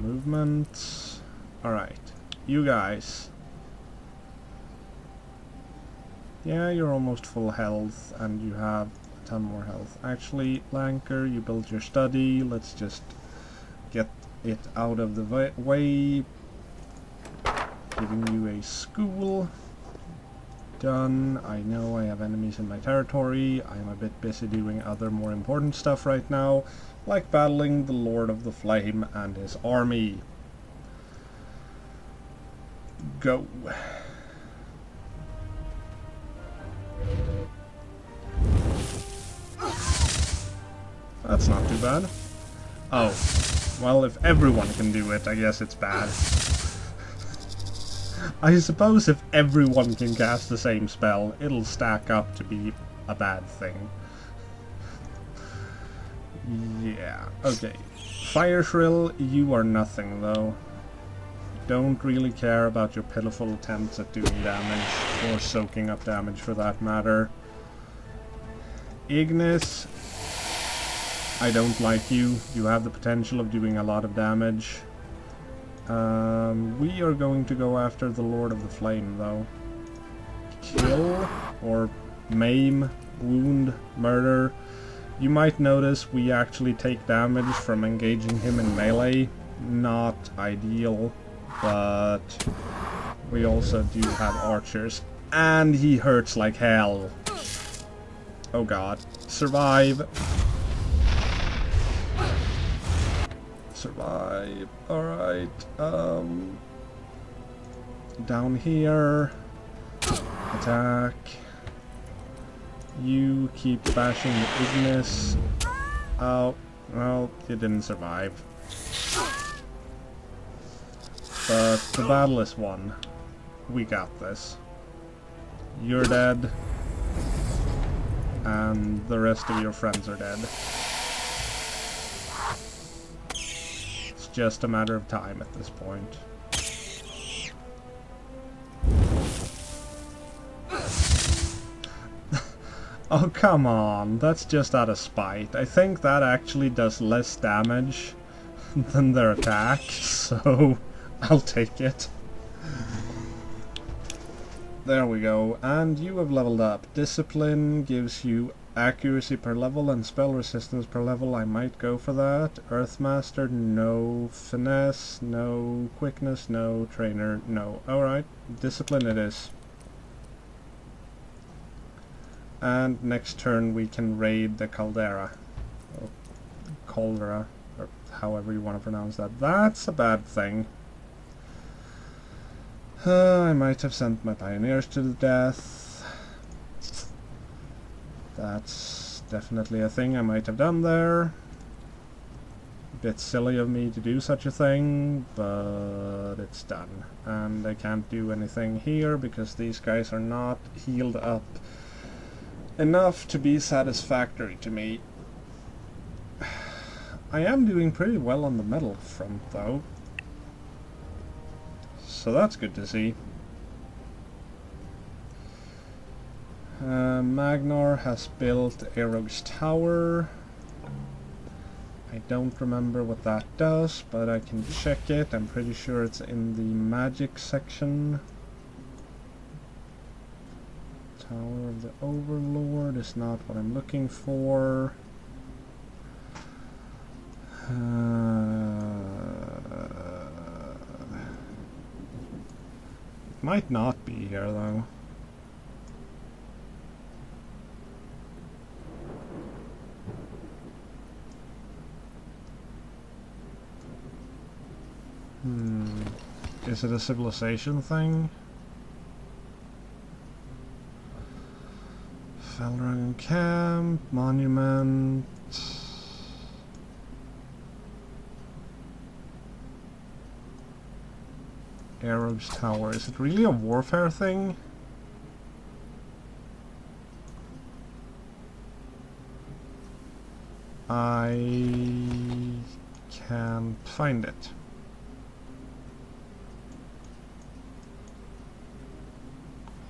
movement. Alright, you guys. Yeah, you're almost full health, and you have a ton more health. Actually, Lanker, you built your study. Let's just get it out of the way. Giving you a school. Done. I know I have enemies in my territory. I'm a bit busy doing other more important stuff right now, like battling the Lord of the Flame and his army. Go. That's not too bad. Oh, well, if everyone can do it, I guess it's bad. I suppose if everyone can cast the same spell, it'll stack up to be a bad thing. Yeah, okay. Fire Shrill, you are nothing, though. Don't really care about your pitiful attempts at doing damage, or soaking up damage for that matter. Ignis, I don't like you. You have the potential of doing a lot of damage. We are going to go after the Lord of the Flame, though. Kill, or maim, wound, murder. You might notice we actually take damage from engaging him in melee. Not ideal, but we also do have archers. And he hurts like hell. Oh god. Survive. Survive. Alright. Down here. Attack. You keep bashing the Ignis. Oh, well, you didn't survive. But the battle is won. We got this. You're dead. And the rest of your friends are dead. It's just a matter of time at this point. Oh, come on. That's just out of spite. I think that actually does less damage than their attack, so I'll take it. There we go. And you have leveled up. Discipline gives you accuracy per level and spell resistance per level. I might go for that. Earthmaster, no. Finesse, no. Quickness, no. Trainer, no. Alright. Discipline it is. And next turn we can raid the Caldera. Or Caldera, or however you want to pronounce that. That's a bad thing. I might have sent my pioneers to the death. That's definitely a thing I might have done there. Bit silly of me to do such a thing, but it's done. And I can't do anything here because these guys are not healed up enough to be satisfactory to me. I am doing pretty well on the metal front, though. So that's good to see. Magnar has built a rogue's tower. I don't remember what that does, but I can check it. I'm pretty sure it's in the magic section. Tower of the Overlord is not what I'm looking for. Might not be here, though. Is it a civilization thing? Feldragon Camp, Monument... Arab's Tower. Is it really a warfare thing? I can't find it.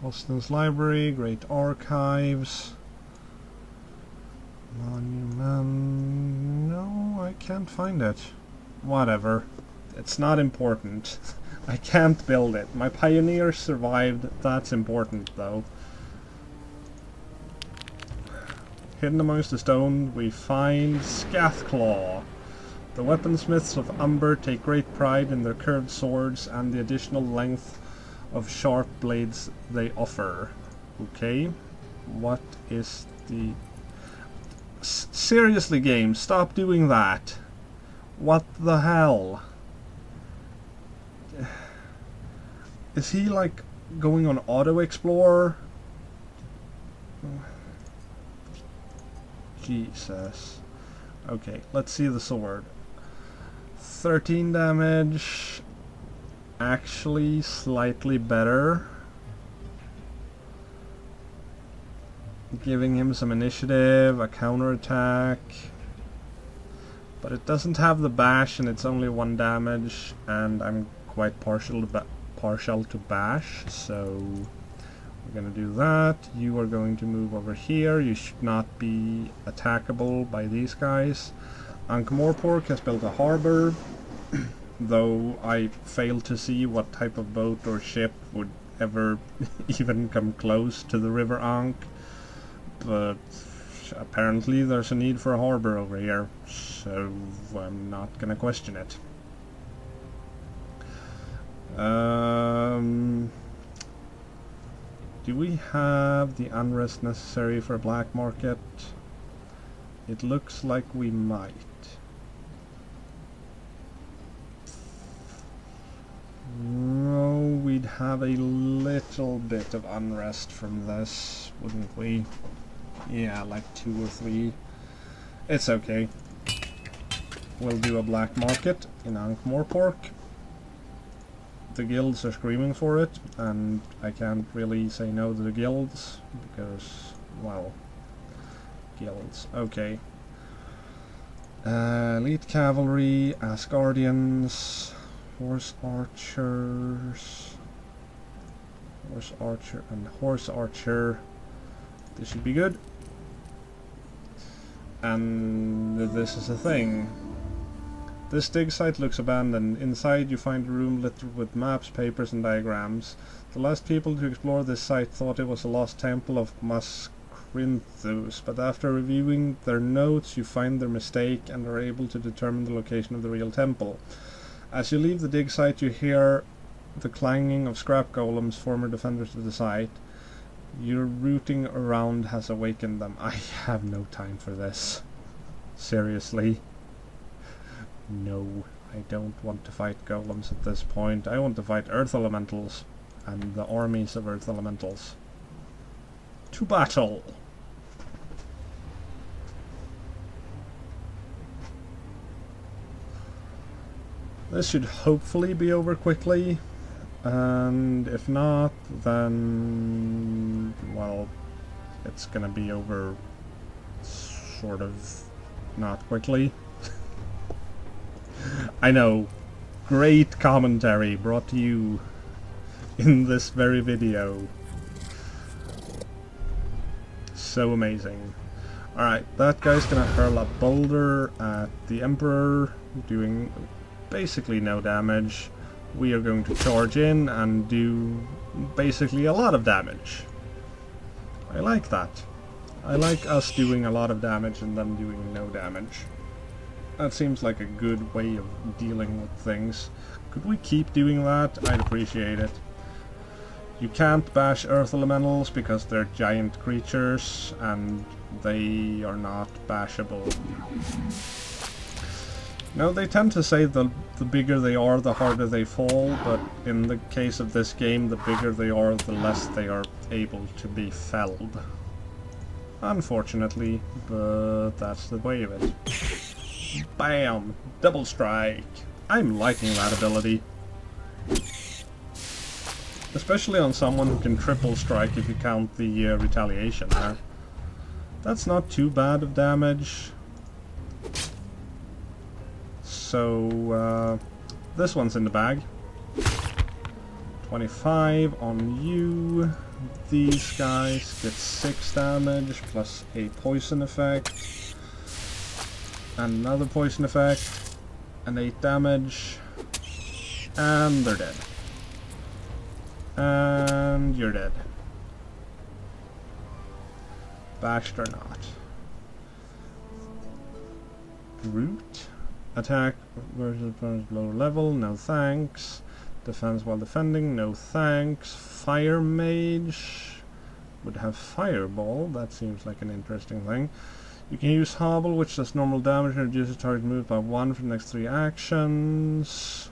Holston's Library, Great Archives, Monument... No, I can't find it. Whatever. It's not important. I can't build it. My pioneer survived. That's important, though. Hidden amongst the stone, we find Scathclaw. The weaponsmiths of Umber take great pride in their curved swords and the additional length of sharp blades they offer. Okay. What is the... Seriously, game, stop doing that. What the hell? Is he, like, going on auto-explore? Jesus. Okay, let's see the sword. 13 damage. Actually, slightly better. Giving him some initiative, a counterattack. But it doesn't have the bash and it's only 1 damage, and I'm quite partial to bash, so we're gonna do that. You are going to move over here. You should not be attackable by these guys. Ankh-Morpork has built a harbor, though I fail to see what type of boat or ship would ever even come close to the River Ankh. But apparently there's a need for a harbor over here, so I'm not gonna question it. Do we have the unrest necessary for a black market? It looks like we might. No, we'd have a little bit of unrest from this, wouldn't we? Yeah, like 2 or 3. It's okay. We'll do a black market in Ankh-Morpork. The guilds are screaming for it, and I can't really say no to the guilds, because, well, guilds. Okay. Elite cavalry, Asgardians, horse archers, horse archer, and horse archer. This should be good. And this is the thing. This dig site looks abandoned. Inside you find a room littered with maps, papers and diagrams. The last people to explore this site thought it was a lost temple of Muskrinthus, but after reviewing their notes you find their mistake and are able to determine the location of the real temple. As you leave the dig site you hear the clanging of scrap golems, former defenders of the site. Your rooting around has awakened them. I have no time for this. Seriously. No, I don't want to fight golems at this point. I want to fight earth elementals and the armies of earth elementals. To battle! This should hopefully be over quickly, and if not, then, well, it's gonna be over sort of not quickly. I know, great commentary brought to you in this very video. So amazing. Alright, that guy's gonna hurl a boulder at the Emperor, doing basically no damage. We are going to charge in and do basically a lot of damage. I like that. I like us doing a lot of damage and them doing no damage. That seems like a good way of dealing with things. Could we keep doing that? I'd appreciate it. You can't bash earth elementals because they're giant creatures and they are not bashable. No, they tend to say the bigger they are, the harder they fall, but in the case of this game, the bigger they are, the less they are able to be felled. Unfortunately, but that's the way of it. Bam! Double strike! I'm liking that ability. Especially on someone who can triple strike if you count the retaliation there. That's not too bad of damage. So, this one's in the bag. 25 on you. These guys get 6 damage plus a poison effect. And another poison effect. And 8 damage. And they're dead. And you're dead. Bashed or not. Root. Attack versus opponent's lower level, no thanks. Defense while defending, no thanks. Fire Mage would have Fireball, that seems like an interesting thing. You can use Hobble, which does normal damage and reduces target move by 1 for the next 3 actions.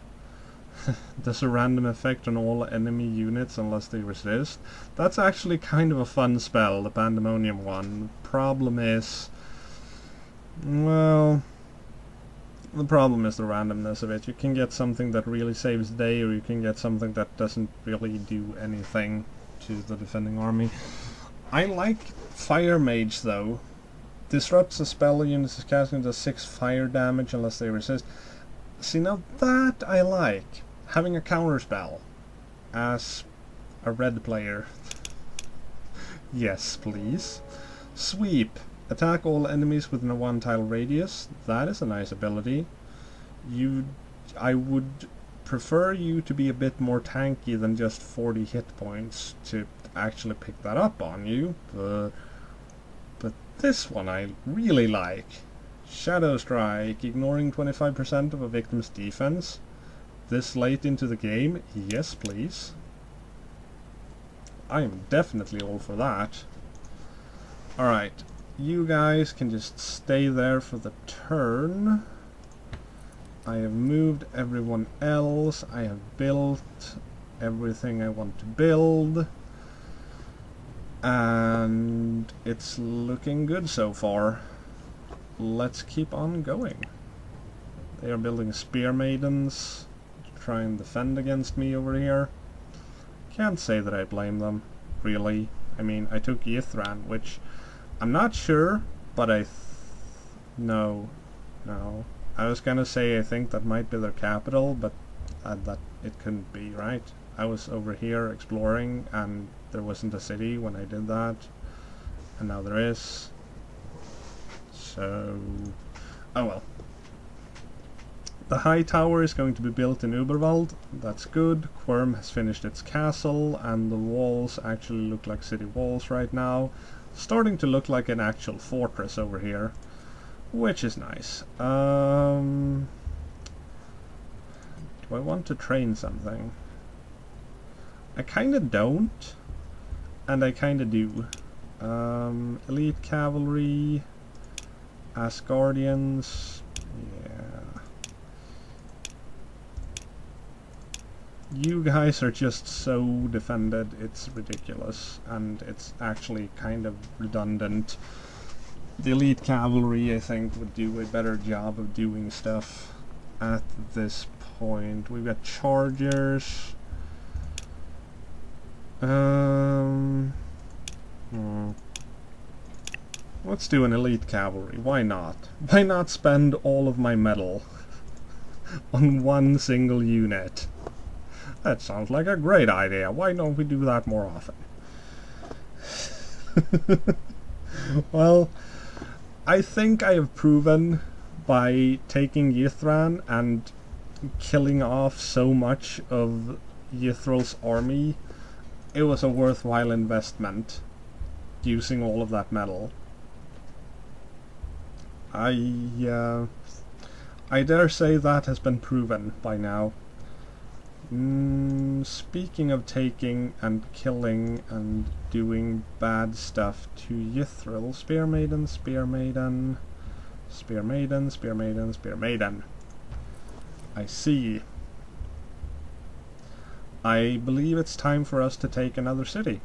Does a random effect on all enemy units unless they resist. That's actually kind of a fun spell, the Pandemonium one. Problem is... well... the problem is the randomness of it. You can get something that really saves the day, or you can get something that doesn't really do anything to the defending army. I like Fire Mage though. Disrupts a spell unit is casting does 6 fire damage unless they resist. See, now that I like. Having a counter spell as a red player. Yes, please. Sweep. Attack all enemies within a 1-tile radius. That is a nice ability. I would prefer you to be a bit more tanky than just 40 hit points to actually pick that up on you. But this one I really like. Shadow Strike. Ignoring 25% of a victim's defense. This late into the game? Yes, please. I am definitely all for that. Alright. You guys can just stay there for the turn. I have moved everyone else. I have built everything I want to build. And it's looking good so far. Let's keep on going. They are building Spear Maidens to try and defend against me over here. Can't say that I blame them, really. I mean, I took Yithril, which... I'm not sure, but no. I was gonna say I think that might be their capital, but that it couldn't be, right? I was over here exploring, and there wasn't a city when I did that, and now there is. So, oh well. The high tower is going to be built in Uberwald. That's good. Quirm has finished its castle, and the walls actually look like city walls right now. Starting to look like an actual fortress over here, which is nice. Do I want to train something? I kinda don't, and I kinda do. Elite Cavalry, Asgardians, yeah. You guys are just so defended, it's ridiculous, and it's actually kind of redundant. The Elite Cavalry, I think, would do a better job of doing stuff at this point. We've got Chargers. Let's do an Elite Cavalry, why not? Why not spend all of my metal on one single unit? That sounds like a great idea. Why don't we do that more often? Well, I think I have proven by taking Yithril and killing off so much of Yithril's army, it was a worthwhile investment using all of that metal. I dare say that has been proven by now. Speaking of taking and killing and doing bad stuff to Yithril, Spear Maiden, Spear Maiden, Spear Maiden, Spear Maiden, Spear Maiden. I see. I believe it's time for us to take another city.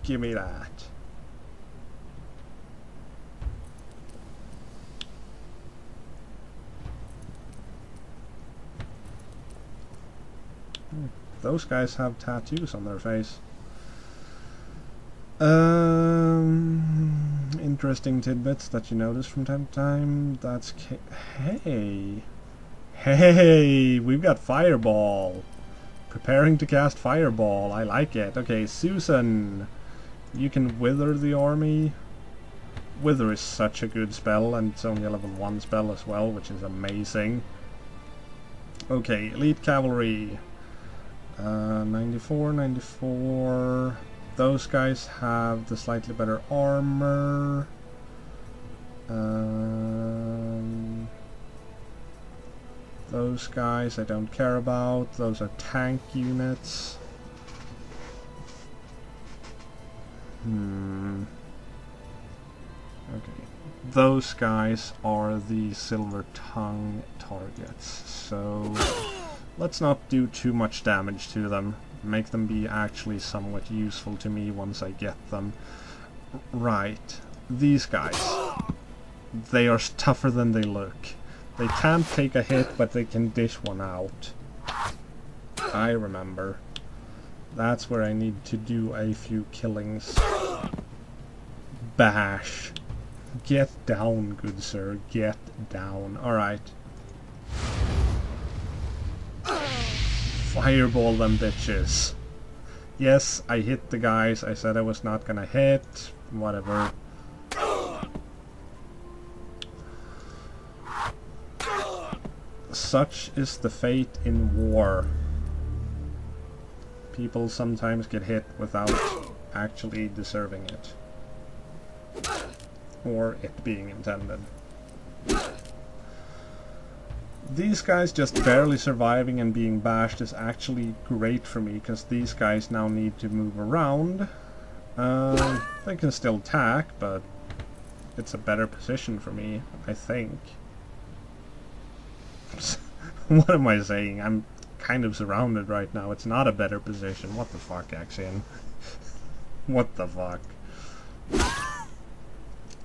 Give me that. Those guys have tattoos on their face. Interesting tidbits that you notice from time to time. That's hey, we've got Fireball. Preparing to cast Fireball. I like it. Okay, Susan, you can wither the army. Wither is such a good spell, and it's only a level 1 spell as well, which is amazing. Okay, elite cavalry. 94, 94. Those guys have the slightly better armor. Those guys I don't care about. Those are tank units. Okay. Those guys are the silver tongue targets. So let's not do too much damage to them. Make them be actually somewhat useful to me once I get them. Right. These guys. They are tougher than they look. They can't take a hit, but they can dish one out. I remember. That's where I need to do a few killings. Bash. Get down, good sir. Get down. Alright. Fireball them bitches. Yes, I hit the guys I said I was not gonna hit. Whatever. Such is the fate in war. People sometimes get hit without actually deserving it. Or it being intended. These guys just barely surviving and being bashed is actually great for me, because these guys now need to move around. They can still attack, but it's a better position for me, I think. What am I saying? I'm kind of surrounded right now. It's not a better position. What the fuck, Acciyn? What the fuck?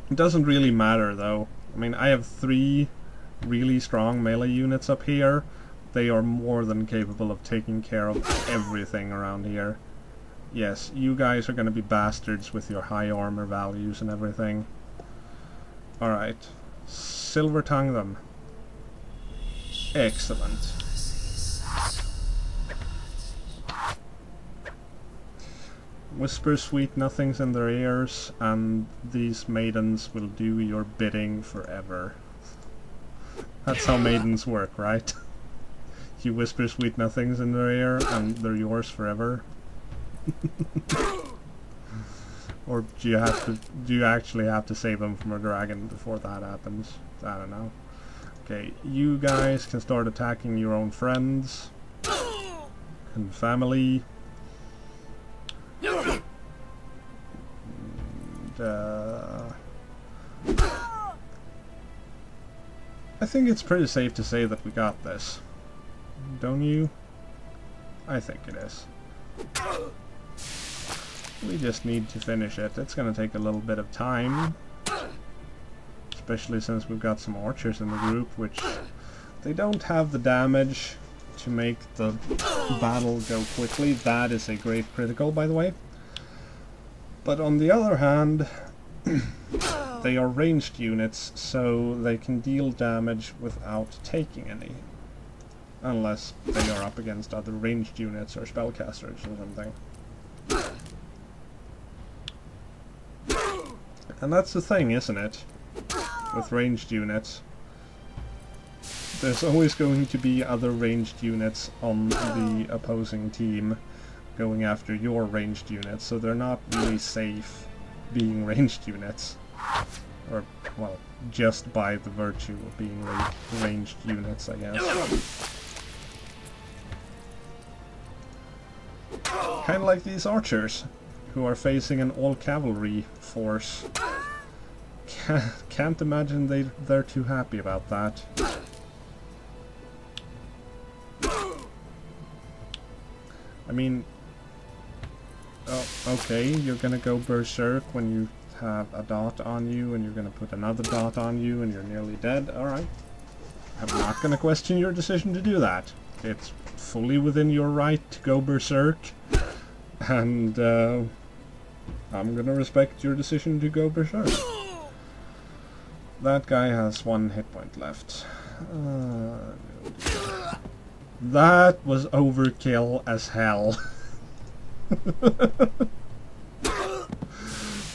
It doesn't really matter, though. I mean, I have 3 really strong melee units up here. They are more than capable of taking care of everything around here. Yes, you guys are going to be bastards with your high armor values and everything. Alright. Silver tongue them. Excellent. Whisper sweet nothings in their ears, and these maidens will do your bidding forever. That's how maidens work, right? You whisper sweet nothings in their ear, and they're yours forever. Or do you actually have to save them from a dragon before that happens? I don't know. Okay, you guys can start attacking your own friends and family. And, I think it's pretty safe to say that we got this. Don't you? I think it is. We just need to finish it. It's gonna take a little bit of time. Especially since we've got some archers in the group, which they don't have the damage to make the battle go quickly. That is a great critical, by the way. But on the other hand, they are ranged units, so they can deal damage without taking any. Unless they are up against other ranged units or spellcasters or something. And that's the thing, isn't it? With ranged units. There's always going to be other ranged units on the opposing team going after your ranged units, so they're not really safe being ranged units. Or, well, just by the virtue of being ranged units, I guess. Kinda like these archers, who are facing an all-cavalry force. Can't imagine they're too happy about that. I mean, oh, okay, you're gonna go berserk when you have a dot on you, and you're gonna put another dot on you, and you're nearly dead. Alright. I'm not gonna question your decision to do that. It's fully within your right to go berserk, and I'm gonna respect your decision to go berserk. That guy has 1 hit point left. That was overkill as hell.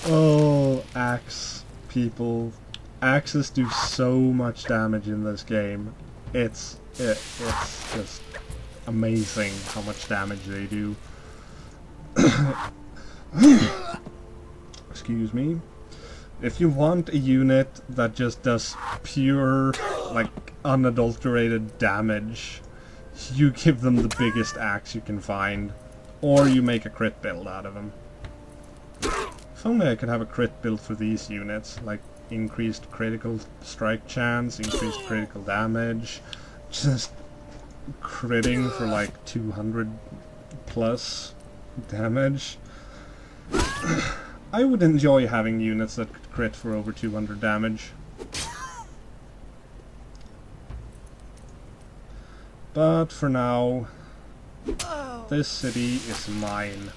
Oh, axe people. Axes do so much damage in this game. It's It's just amazing how much damage they do. Excuse me. If you want a unit that just does pure, like, unadulterated damage, you give them the biggest axe you can find, or you make a crit build out of them. If only I could have a crit build for these units, like increased critical strike chance, increased critical damage, just critting for like 200 plus damage. I would enjoy having units that could crit for over 200 damage. But for now, this city is mine.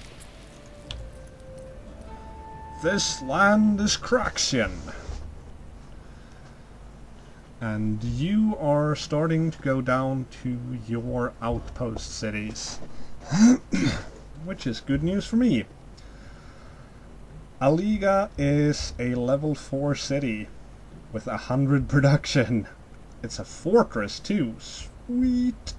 This land is Acciyn. And you are starting to go down to your outpost cities. Which is good news for me. Aliga is a level 4 city with 100 production. It's a fortress too. Sweet.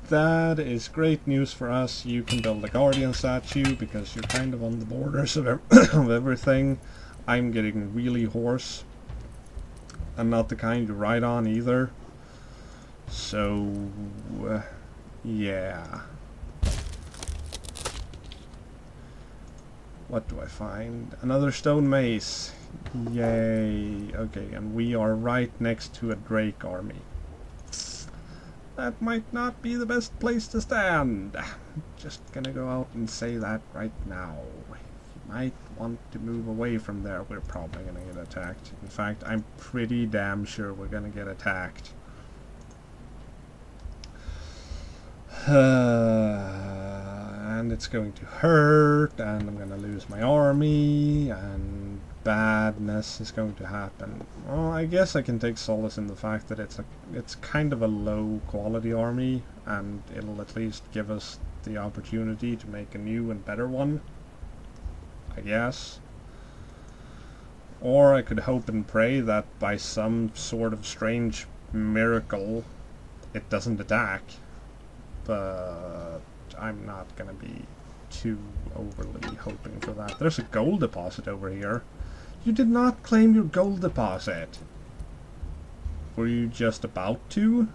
That is great news for us. You can build a guardian statue because you're kind of on the borders of, of everything. I'm getting really hoarse. I'm not the kind you ride on either. So, yeah. What do I find? Another stone mace. Yay. Okay, and we are right next to a Drake army. That might not be the best place to stand. Just gonna go out and say that right now. You might want to move away from there. We're probably gonna get attacked. In fact, I'm pretty damn sure we're gonna get attacked. And it's going to hurt, and I'm going to lose my army, and badness is going to happen. Well, I guess I can take solace in the fact that it's kind of a low quality army, and it'll at least give us the opportunity to make a new and better one, I guess. Or I could hope and pray that by some sort of strange miracle it doesn't attack, but I'm not gonna be too overly hoping for that. There's a gold deposit over here. You did not claim your gold deposit. Were you just about to?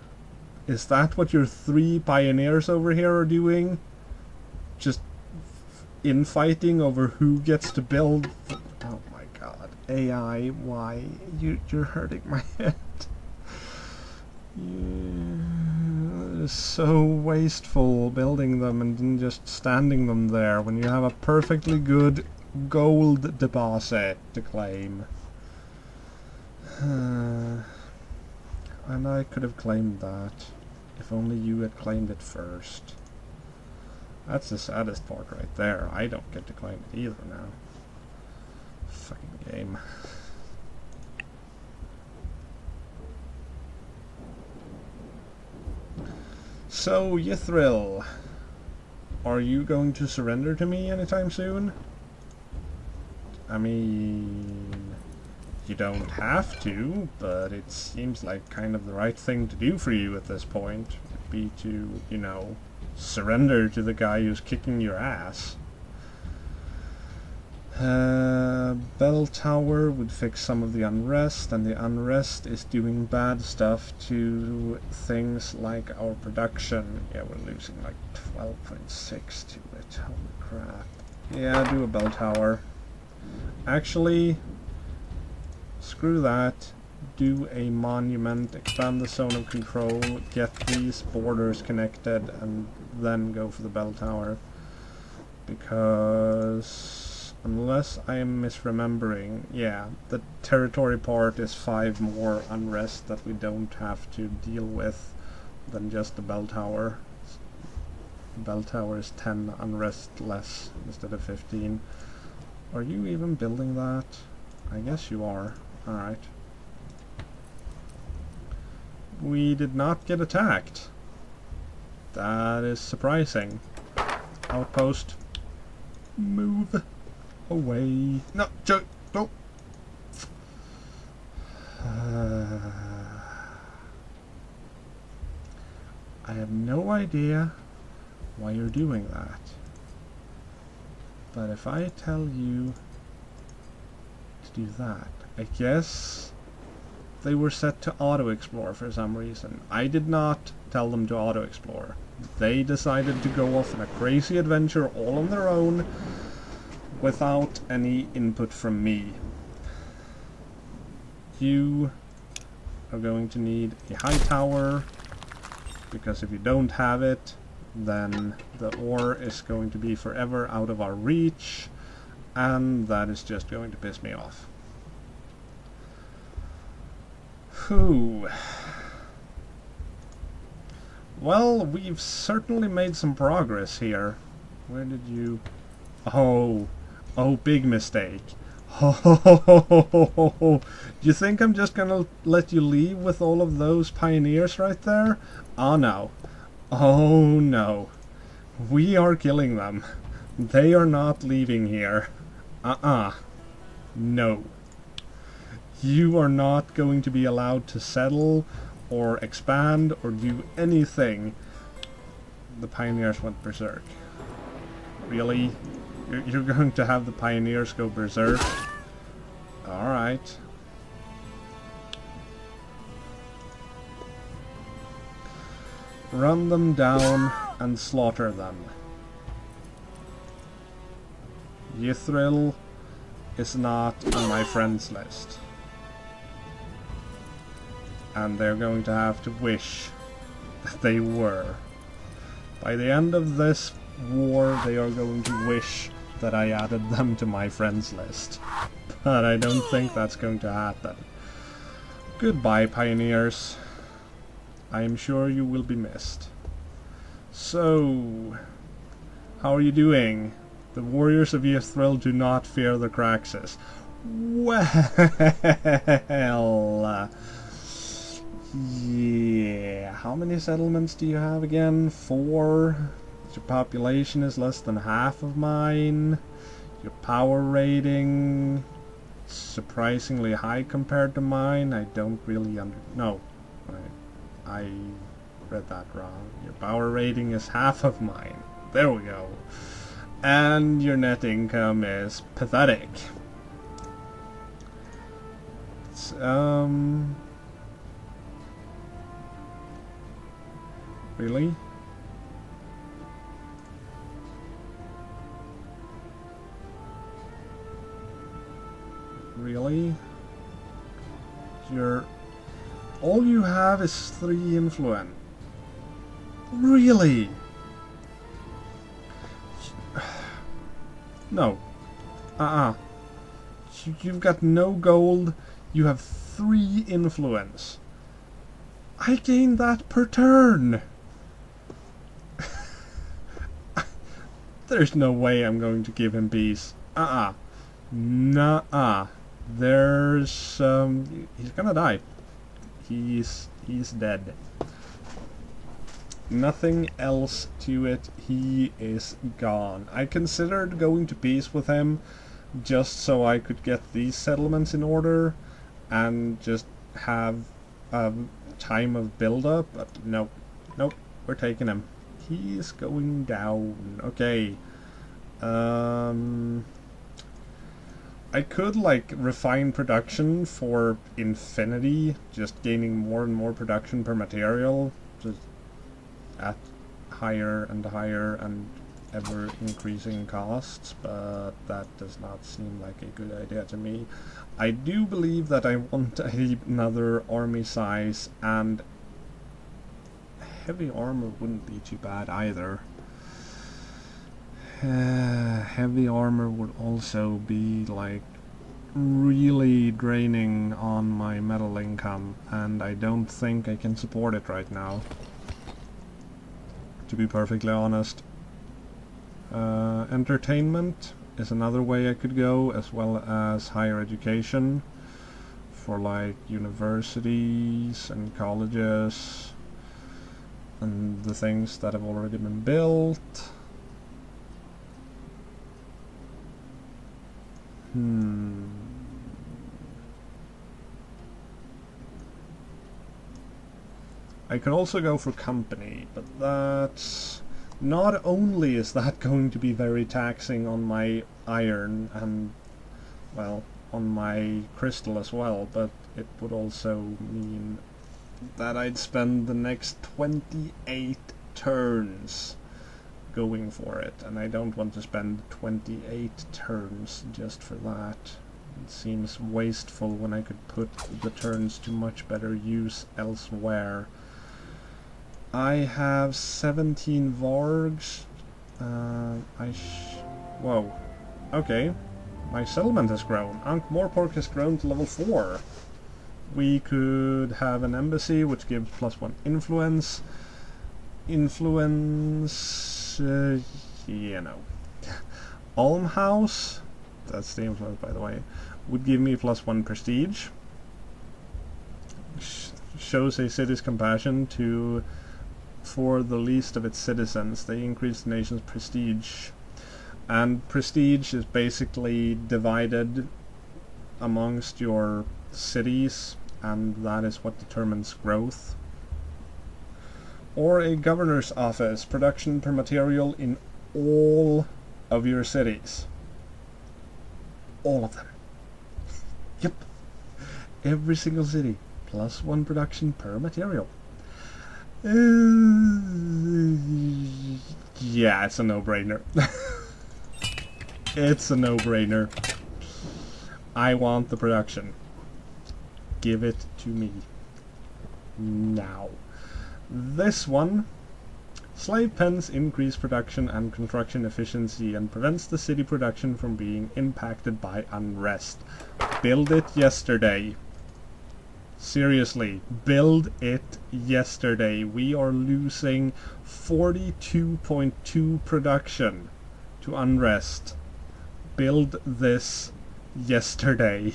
Is that what your 3 pioneers over here are doing? Just infighting over who gets to build? Oh my god. AI, why? You're hurting my head. It's so wasteful building them and then just standing them there when you have a perfectly good gold deposit to claim. And I could have claimed that if only you had claimed it first. That's the saddest part right there. I don't get to claim it either now. Fucking game. So, Yithril, are you going to surrender to me anytime soon? I mean, you don't have to, but it seems like kind of the right thing to do for you at this point would be to, you know, surrender to the guy who's kicking your ass. Bell Tower would fix some of the unrest, and the unrest is doing bad stuff to things like our production. Yeah, we're losing like 12.6 to it. Holy crap. Yeah, do a bell tower. Actually, screw that. Do a monument, expand the zone of control, get these borders connected, and then go for the bell tower. Because unless I am misremembering, yeah, the territory part is 5 more unrest that we don't have to deal with than just the bell tower. The bell tower is 10 unrest less instead of 15. Are you even building that? I guess you are. Alright. We did not get attacked. That is surprising. Outpost. Move away. No, Joe, go. I have no idea why you're doing that. But if I tell you to do that, I guess they were set to auto-explore for some reason. I did not tell them to auto-explore. They decided to go off on a crazy adventure all on their own without any input from me. You are going to need a high tower, because if you don't have it, then the ore is going to be forever out of our reach, and that is just going to piss me off. Whew. Well, we've certainly made some progress here. Where did you... Oh, big mistake. Oh, do you think I'm just gonna let you leave with all of those pioneers right there? Oh no. Oh no. We are killing them. They are not leaving here. No. You are not going to be allowed to settle or expand or do anything. The pioneers went berserk. Really? You're going to have the pioneers go berserk? Alright. Run them down and slaughter them. Yithril is not on my friends list. And they're going to have to wish that they were. By the end of this war, they are going to wish that I added them to my friends list. But I don't think that's going to happen. Goodbye, pioneers. I am sure you will be missed. So, how are you doing? The warriors of Yithril do not fear the Craxus. Well, yeah. How many settlements do you have again? 4. Your population is less than half of mine. Your power rating surprisingly high compared to mine. I don't really no. I read that wrong. Your power rating is half of mine. There we go. And your net income is pathetic. Really? Really? All you have is 3 influence. Really? No. You've got no gold. You have 3 influence. I gained that per turn. There's no way I'm going to give him peace. Nuh-uh. There's he's gonna die. He's dead. Nothing else to it. He is gone. I considered going to peace with him just so I could get these settlements in order and just have a time of build-up, but nope. We're taking him. He's going down. Okay. I could, like, refine production for infinity, just gaining more and more production per material, just at higher and higher and ever increasing costs, but that does not seem like a good idea to me. I do believe that I want another army size, and heavy armor wouldn't be too bad either. Heavy armor would also be like really draining on my metal income, and I don't think I can support it right now, to be perfectly honest. Entertainment is another way I could go, as well as higher education for like universities and colleges and the things that have already been built. I could also go for company, but that's... Not only is that going to be very taxing on my iron and, well, on my crystal as well, but it would also mean that I'd spend the next 28 turns going for it, and I don't want to spend 28 turns just for that. It seems wasteful when I could put the turns to much better use elsewhere. I have 17 vargs. Whoa. Okay. My settlement has grown. Ankh-Morpork has grown to level 4. We could have an embassy, which gives +1 influence. Influence... you know. Almhouse, that's the influence by the way, would give me +1 prestige. Shows a city's compassion for the least of its citizens. They increase the nation's prestige. And prestige is basically divided amongst your cities, and that is what determines growth. Or a governor's office, production per material in all of your cities. All of them. Yep. Every single city, +1 production per material. Yeah, it's a no-brainer. It's a no-brainer. I want the production. Give it to me. Now. This one. Slave pens increase production and construction efficiency and prevents the city production from being impacted by unrest. Build it yesterday. Seriously, build it yesterday. We are losing 42.2 production to unrest. Build this yesterday.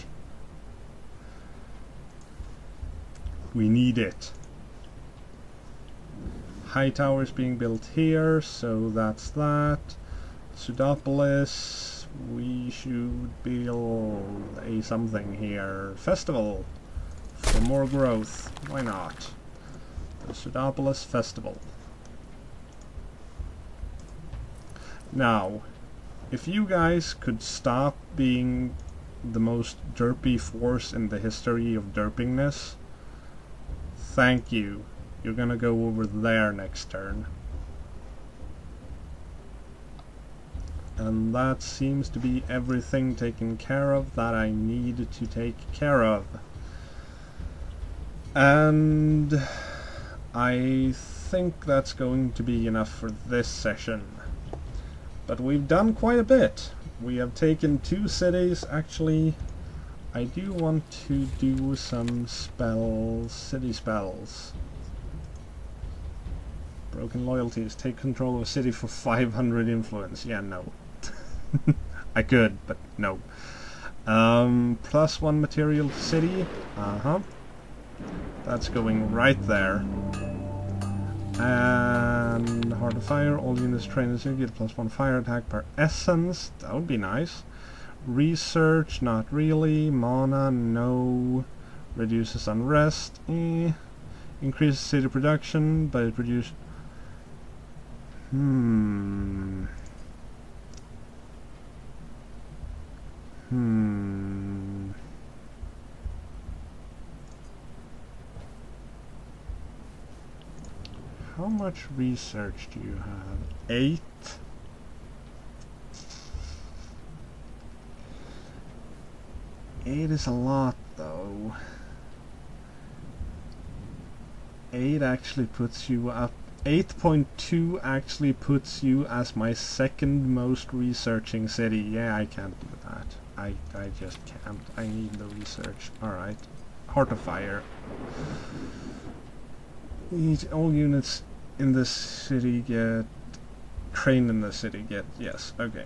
We need it. High towers being built here, so that's that. Pseudopolis, we should build a something here. Festival. For more growth. Why not? The Pseudopolis Festival. Now, if you guys could stop being the most derpy force in the history of derpingness, thank you. You're gonna go over there next turn. And that seems to be everything taken care of that I need to take care of. And I think that's going to be enough for this session. But we've done quite a bit. We have taken 2 cities. Actually, I do want to do some spells, city spells. Broken loyalties. Take control of a city for 500 influence. Yeah, no. I could, but no. +1 material city. That's going right there. And Heart of Fire, all units trained as you get +1 fire attack per essence. That would be nice. Research, not really. Mana, no. Reduces unrest. Increases city production, but it reduces... How much research do you have? 8? Eight is a lot, though. 8 actually puts you up. 8.2 actually puts you as my 2nd most researching city. Yeah, I can't do that. I just can't. I need the research. Alright. Heart of Fire. All units in this city get... trained in the city get... yes, okay.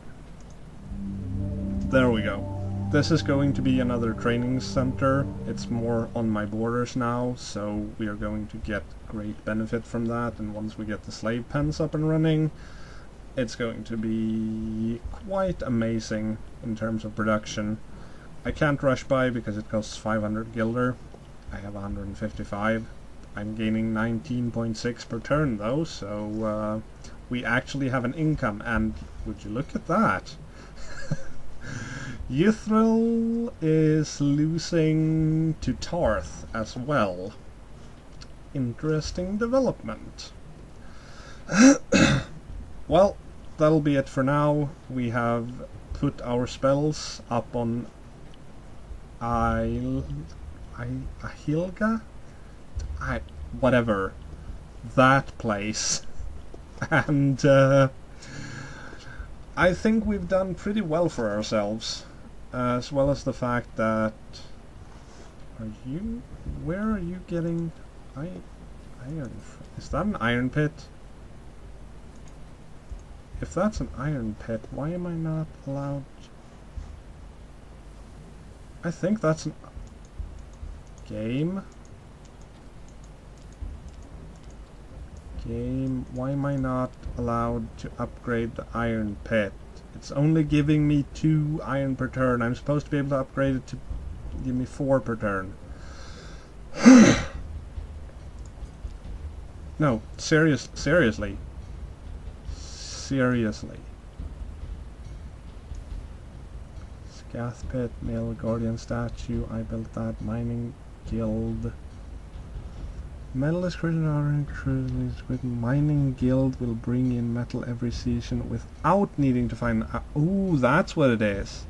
There we go. This is going to be another training center. It's more on my borders now, so we are going to get great benefit from that, and once we get the slave pens up and running, it's going to be quite amazing in terms of production. I can't rush by because it costs 500 guilder. I have 155. I'm gaining 19.6 per turn though, so we actually have an income, and would you look at that? Yithril is losing to Tarth as well. Interesting development. Well, that'll be it for now. We have put our spells up on Ahilga? Whatever. That place. And I think we've done pretty well for ourselves. As well as the fact that... Where are you getting... iron... Is that an iron pit? If that's an iron pit, why am I not allowed... I think that's an... Game? Why am I not allowed to upgrade the iron pit? It's only giving me 2 iron per turn. I'm supposed to be able to upgrade it to give me 4 per turn. No, seriously. Scath pit, male guardian statue, I built that. Mining guild. Metal is created mining guild will bring in metal every season without needing to find... Ooh, that's what it is.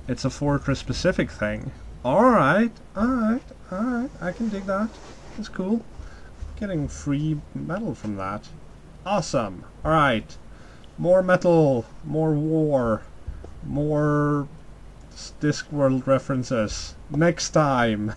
It's a fortress specific thing. Alright, I can dig that. That's cool. Getting free metal from that. Awesome. Alright. More metal, more war, more Discworld references. Next time.